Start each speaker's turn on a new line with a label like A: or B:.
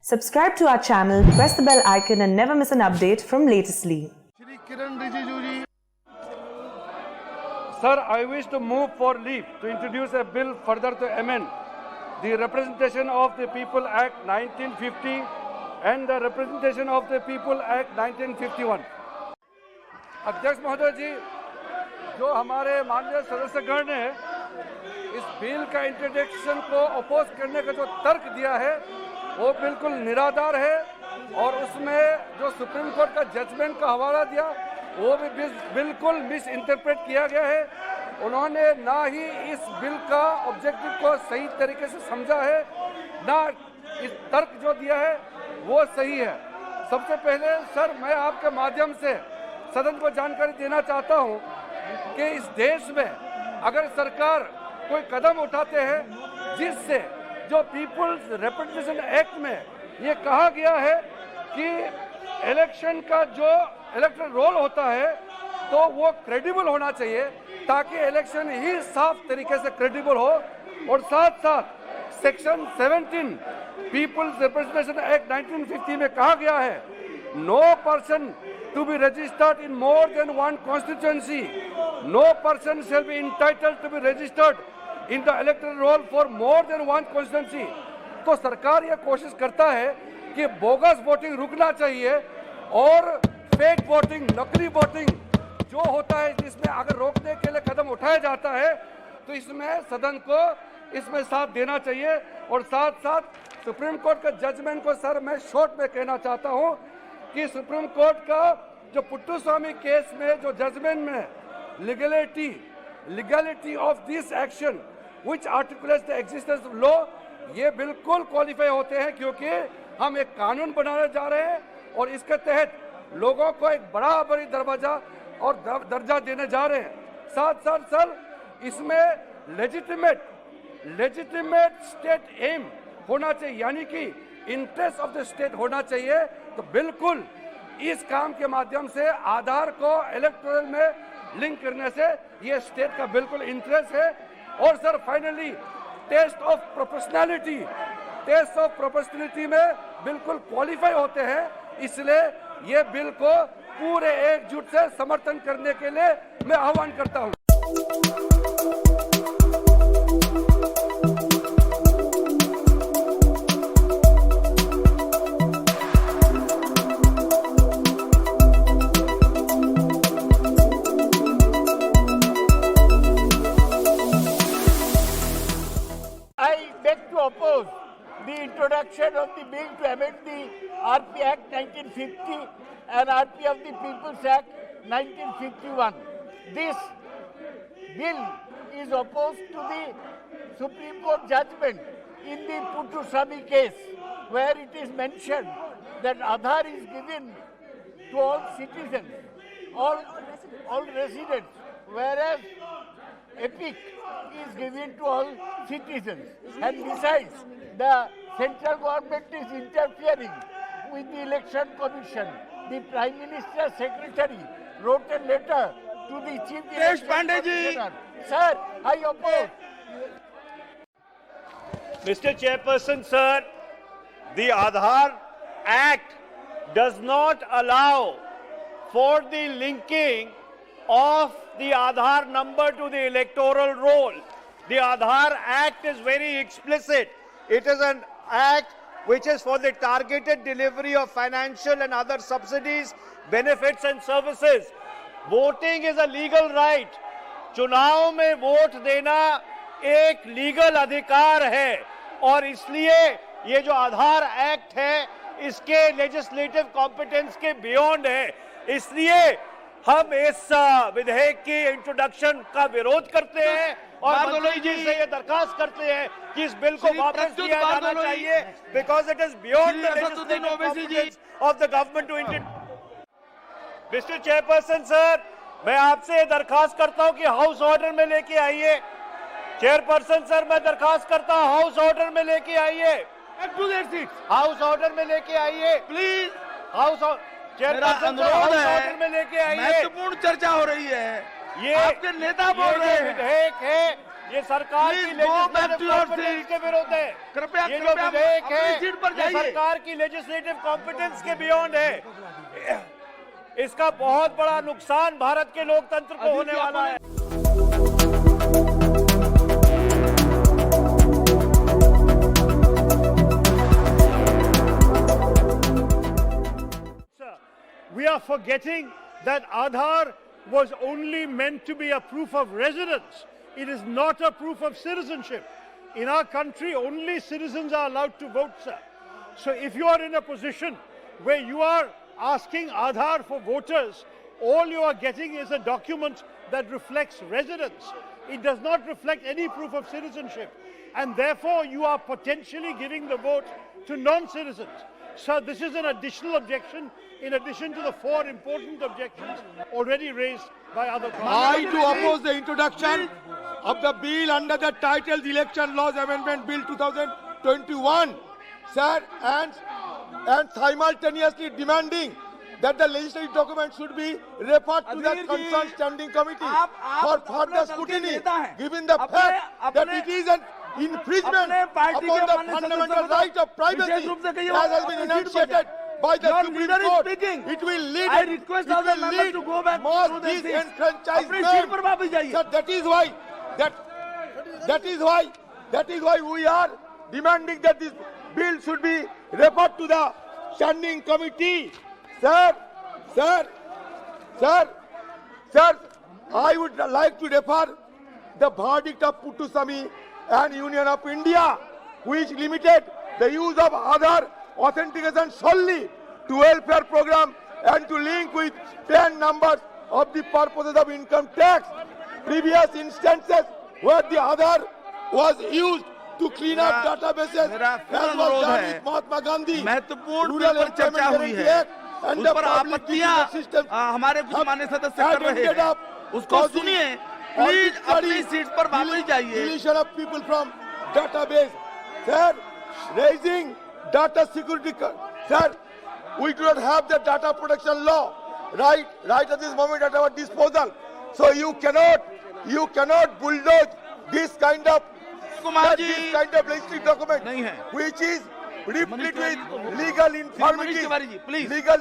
A: Subscribe to our channel, press the bell icon and never miss an update from Latestly.
B: Shri Kiran Rijiju ji. Sir, I wish to move for leave to introduce a bill further to amend the Representation of the People Act 1950 and the Representation of the People Act 1951. अध्यक्ष महोदय जी, जो हमारे माननीय सदस्यगण ने इस bill का introduction को oppose करने का जो तर्क दिया है वो बिल्कुल निराधार है और उसमें जो सुप्रीम कोर्ट का जजमेंट का हवाला दिया वो भी बिल्कुल मिस इंटरप्रेट किया गया है। उन्होंने ना ही इस बिल का ऑब्जेक्टिव को सही तरीके से समझा है, ना इस तर्क जो दिया है वो सही है। सबसे पहले सर, मैं आपके माध्यम से सदन को जानकारी देना चाहता हूं कि इस देश में अगर सरकार कोई कदम उठाते हैं जिससे जो पीपुल्स रिप्रेजेंटेशन एक्ट में ये कहा गया है कि इलेक्शन का जो इलेक्टोरल रोल होता है तो वो क्रेडिबल होना चाहिए ताकि इलेक्शन ही साफ तरीके से क्रेडिबल हो, और साथ साथ सेक्शन 17 पीपुल्स रिप्रेजेंटेशन एक्ट 1950 में कहा गया है no person to be registered in more than one constituency, no person shall be entitled to be registered in the electoral roll for more than one constituency। तो सरकार यह कोशिश करता है कि बोगस वोटिंग रुकना चाहिए और फेक वोटिंग, नकली वोटिंग जो होता है इसमें अगर रोकने के लिए कदम उठाया जाता है तो इसमें सदन को इसमें साथ देना चाहिए। और साथ साथ सुप्रीम कोर्ट का जजमेंट को सर मैं शॉर्ट में कहना चाहता हूं कि सुप्रीम कोर्ट का जो पुट्टुस्वामी केस में जो जजमेंट में legality of this action which articulates the existence of law, ये बिल्कुल क्वालिफाई होते हैं क्योंकि हम एक कानून बनाने जा रहे हैं और इसके तहत लोगों को एक बराबरी दरवाजा और दर्जा देने जा रहे हैं। साथ साथ सर इसमें लेजिटिमेट स्टेट एम होना चाहिए, यानी कि इंटरेस्ट ऑफ द स्टेट होना चाहिए। तो बिल्कुल इस काम के माध्यम से आधार को इलेक्टोरल में लिंक करने से ये स्टेट का बिल्कुल इंटरेस्ट है। और sir finally test of proportionality में बिल्कुल क्वालिफाई होते हैं, इसलिए ये बिल को पूरे एकजुट से समर्थन करने के लिए मैं आह्वान करता हूं।
C: Oppose the introduction of the bill to amend the RP Act 1950 and RP of the People's Act 1951. This bill is opposed to the Supreme Court judgment in the Puttuswamy case, where it is mentioned that Aadhaar is given to all citizens, all residents, whereas EPIC is given to all citizens. And besides, the central government is interfering with the election commission. The Prime Minister's secretary wrote a letter to the Chief Election Commissioner. Sir, I oppose.
D: Mr. Chairperson, sir, the Aadhaar Act does not allow for the linking of the Aadhaar number to the electoral roll. The Aadhaar Act is very explicit. It is an act which is for the targeted delivery of financial and other subsidies, benefits and services. Voting is a legal right. चुनाव में vote देना एक legal अधिकार है और इसलिए ये जो आधार एक्ट है इसके लेजिस्लेटिव कॉम्पिटेंस के बियॉन्ड है। इसलिए हम इस विधेयक की इंट्रोडक्शन का विरोध करते हैं और मंत्री जी से ये दरखास्त करते हैं कि इस बिल को वापस लिया जाना चाहिए because it is beyond the legislative competence of the government to introduce. Mister chairperson sir, मैं आपसे ये दरखास्त करता हूं कि हाउस ऑर्डर में लेके आइए। चेयरपर्सन सर, मैं दरखास्त करता हूं हाउस ऑर्डर में लेके आइए, हाउस ऑर्डर में लेके आइए प्लीज। हाउस अनुरोध है में लेके आइए, महत्वपूर्ण चर्चा हो रही है। ये आपके नेता बोल रहे हैं विधेयक है ये सरकार की लेजिस्लेटिव कॉम्पिटेंस के विरुद्ध है।
E: कृपया
D: ये जो विधेयक
E: अपनी
D: है
E: सीट पर
D: ये
E: जाइए।
D: सरकार की लेजिस्लेटिव कॉम्पिटेंस के बियॉन्ड है। इसका बहुत बड़ा नुकसान भारत के लोकतंत्र को होने वाला है। We are forgetting that Aadhaar was only meant to be a proof of residence. It is not a proof of citizenship. In our country, only citizens are allowed to vote, sir. So if you are in a position where you are asking Aadhaar for voters, all you are getting is a document that reflects residence. It does not reflect any proof of citizenship. And therefore, you are potentially giving the vote to non-citizens. So this is an additional objection in addition to the 4 important objections already raised by other
F: I
D: parties.
F: do oppose the introduction of the bill under the title Election Laws Amendment Bill 2021, sir, and simultaneously demanding that the legislative document should be referred to the concerned standing committee for further scrutiny, given the fact that it is an infringement upon the fundamental right of privacy as has been enunciated by the Supreme Court. It will lead mass disenfranchisement. Sir, that is why we are demanding that this bill should be referred to the standing committee. Sir, I would like to refer the verdict of Puttuswamy and Union of India, which limited the use of Aadhaar authentication solely to welfare program and to link with 10 numbers of the purposes of income tax. Previous instances where the Aadhaar was used to clean up databases, as was done with Mahatma Gandhi,
E: महत्वपूर्ण
F: Rural
E: पर चर्चा
F: Employment
E: हुई
F: Guarantee
E: है,
F: Act, and
E: उस
F: the
E: पर
F: public
E: आपत्तियां
F: digital system
E: हमारे कुछ मान्य सदस्य कर रहे
F: ended
E: हैं,
F: up
E: उसको
F: causing
E: सुनिए, प्लीज अपनी
F: arbitrary
E: सीट पर वापस जाइए।
F: deletion of people from database. Sir, raising data security. Sir, we do not have the data protection law right at this moment at our disposal. So you cannot bulldoze this kind of legislative document,
E: नहीं है।
F: which is replete with
E: Manish
F: legal
E: Tiwari ji,
F: infirmities.
E: please.
F: Legal